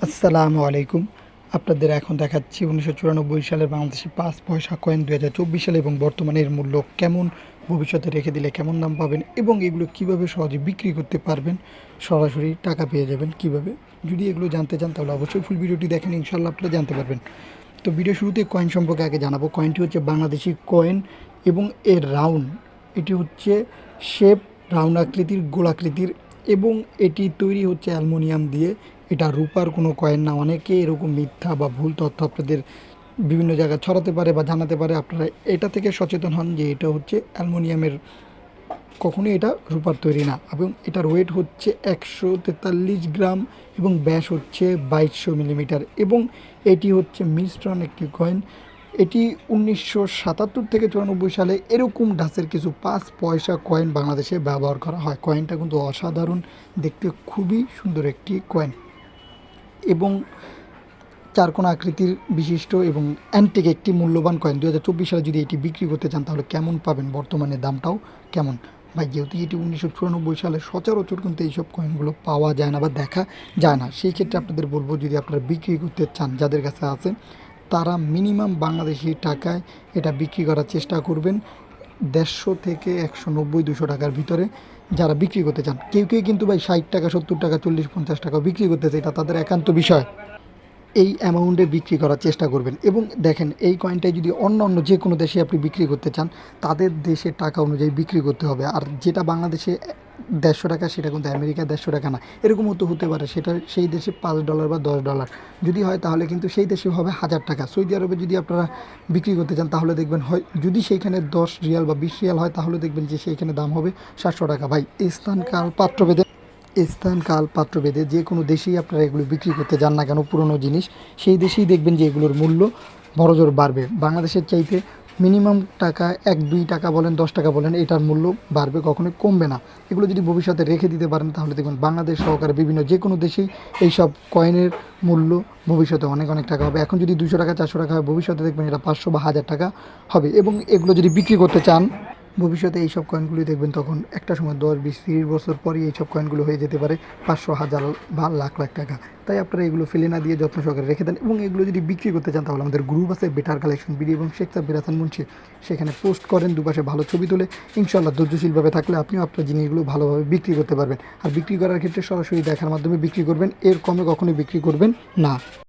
আসসালামু আলাইকুম। আপনাদের এখন দেখাচ্ছি ১৯৯৪ সালের বাংলাদেশি ৫ পয়সা কয়েন ২০২৪ সালে এবং বর্তমানে এর মূল্য কেমন, ভবিষ্যতে রেখে দিলে কেমন দাম পাবেন এবং এগুলো কীভাবে সহজে বিক্রি করতে পারবেন, সরাসরি টাকা পেয়ে যাবেন কীভাবে। যদি এগুলো জানতে চান তাহলে অবশ্যই ফুল ভিডিওটি দেখেন, ইনশাআল্লাহ আপনারা জানতে পারবেন। তো ভিডিও শুরুতে কয়েন সম্পর্কে আগে জানাবো। কয়েনটি হচ্ছে বাংলাদেশি কয়েন এবং এর রাউন্ড, এটি হচ্ছে শেপ রাউন্ড আকৃতির, গোলাকৃতির এবং এটি তৈরি হচ্ছে অ্যালুমিনিয়াম দিয়ে। এটা রূপার কোনো কয়েন না। অনেকে এরকম মিথ্যা বা ভুল তথ্য আপনাদের বিভিন্ন জায়গায় ছড়াতে পারে বা জানাতে পারে। আপনারা এটা থেকে সচেতন হন যে এটা হচ্ছে অ্যালুমিনিয়ামের, কখনোই এটা রূপার তৈরি না। এবং এটার ওয়েট হচ্ছে ১৪৩ গ্রাম এবং ব্যাস হচ্ছে ২২০০ মিলিমিটার এবং এটি হচ্ছে মিশ্রণ একটি কয়েন। এটি ১৯৭৭ থেকে ৯৪ সালে এরকম ঢাঁচের কিছু ৫ পয়সা কয়েন বাংলাদেশে ব্যবহার করা হয়। কয়েনটা কিন্তু অসাধারণ দেখতে, খুবই সুন্দর একটি কয়েন এবং চারকোনা আকৃতির বিশিষ্ট এবং অ্যান্টিক একটি মূল্যবান কয়েন। ২০২৪ সালে যদি এটি বিক্রি করতে চান তাহলে কেমন পাবেন, বর্তমানে দামটাও কেমন ভাই। যেহেতু এটি ১৯৯৪ সালে, সচরাচর কিন্তু এইসব কয়েনগুলো পাওয়া যায় না বা দেখা যায় না। সেই ক্ষেত্রে আপনাদের বলবো, যদি আপনারা বিক্রি করতে চান, যাদের কাছে আছে তারা মিনিমাম বাংলাদেশি টাকায় এটা বিক্রি করার চেষ্টা করবেন ১৫০ থেকে ১৯০-২০০ টাকার ভিতরে যারা বিক্রি করতে চান। কেউ কেউ কিন্তু ভাই ৬০ টাকা, ৭০ টাকা, ৪০-৫০ টাকাও বিক্রি করতেছে, এটা তাদের একান্ত বিষয়। এই অ্যামাউন্টে বিক্রি করার চেষ্টা করবেন এবং দেখেন এই কয়েনটাই যদি অন্য যে কোনো দেশে আপনি বিক্রি করতে চান, তাদের দেশের টাকা অনুযায়ী বিক্রি করতে হবে। আর যেটা বাংলাদেশে ১৫০ টাকা, সেটা কিন্তু আমেরিকায় ১৫০ টাকা না। এরকমও তো হতে পারে সেটা সেই দেশে $৫ বা $১০ যদি হয়, তাহলে কিন্তু সেই দেশে হবে ১০০০ টাকা। সৌদি আরবে যদি আপনারা বিক্রি করতে চান তাহলে দেখবেন হয়, যদি সেইখানে ১০ রিয়াল বা ২০ রিয়াল হয়, তাহলে দেখবেন যে সেইখানে দাম হবে ৭০০ টাকা। ভাই স্থান কাল পাত্রভেদে যে কোনো দেশেই আপনারা এগুলো বিক্রি করতে যান না কেন, পুরনো জিনিস, সেই দেশেই দেখবেন যে এগুলোর মূল্য বড়জোর বাড়বে। বাংলাদেশের চাইতে মিনিমাম টাকা ১-২ টাকা বলেন, ১০ টাকা বলেন, এটার মূল্য বাড়বে, কখনোই কমবে না। এগুলো যদি ভবিষ্যতে রেখে দিতে পারেন তাহলে দেখবেন বাংলাদেশ সহকারে বিভিন্ন যে কোনো দেশেই এইসব কয়েনের মূল্য ভবিষ্যতে অনেক টাকা হবে। এখন যদি ২০০ টাকা, ৪০০ টাকা হয়, ভবিষ্যতে দেখবেন এটা ৫০০ বা ১০০০ টাকা হবে। এবং এগুলো যদি বিক্রি করতে চান ভবিষ্যতে, এইসব কয়েনগুলি দেখবেন তখন একটা সময় ১০-২০-৩০ বছর পরই এইসব কয়েনগুলো হয়ে যেতে পারে ৫০০, ১০০০ বা লাখ টাকা। তাই আপনারা এগুলো ফেলে না দিয়ে যত্ন সহকারে রেখে দেন। এবং এগুলো যদি বিক্রি করতে চান তাহলে আমাদের গ্রুপ আছে বেটার কালেকশন বিডি এবং শেখ সাব্বির হাসান মুন্সি, সেখানে পোস্ট করেন, দুপাশে ভালো ছবি তোলে। ইনশাআল্লাহ ধৈর্যশীলভাবে থাকলে আপনিও আপনার জিনিসগুলো ভালোভাবে বিক্রি করতে পারবেন। আর বিক্রি করার ক্ষেত্রে সরাসরি দেখার মাধ্যমে বিক্রি করবেন, এর কমে কখনোই বিক্রি করবেন না।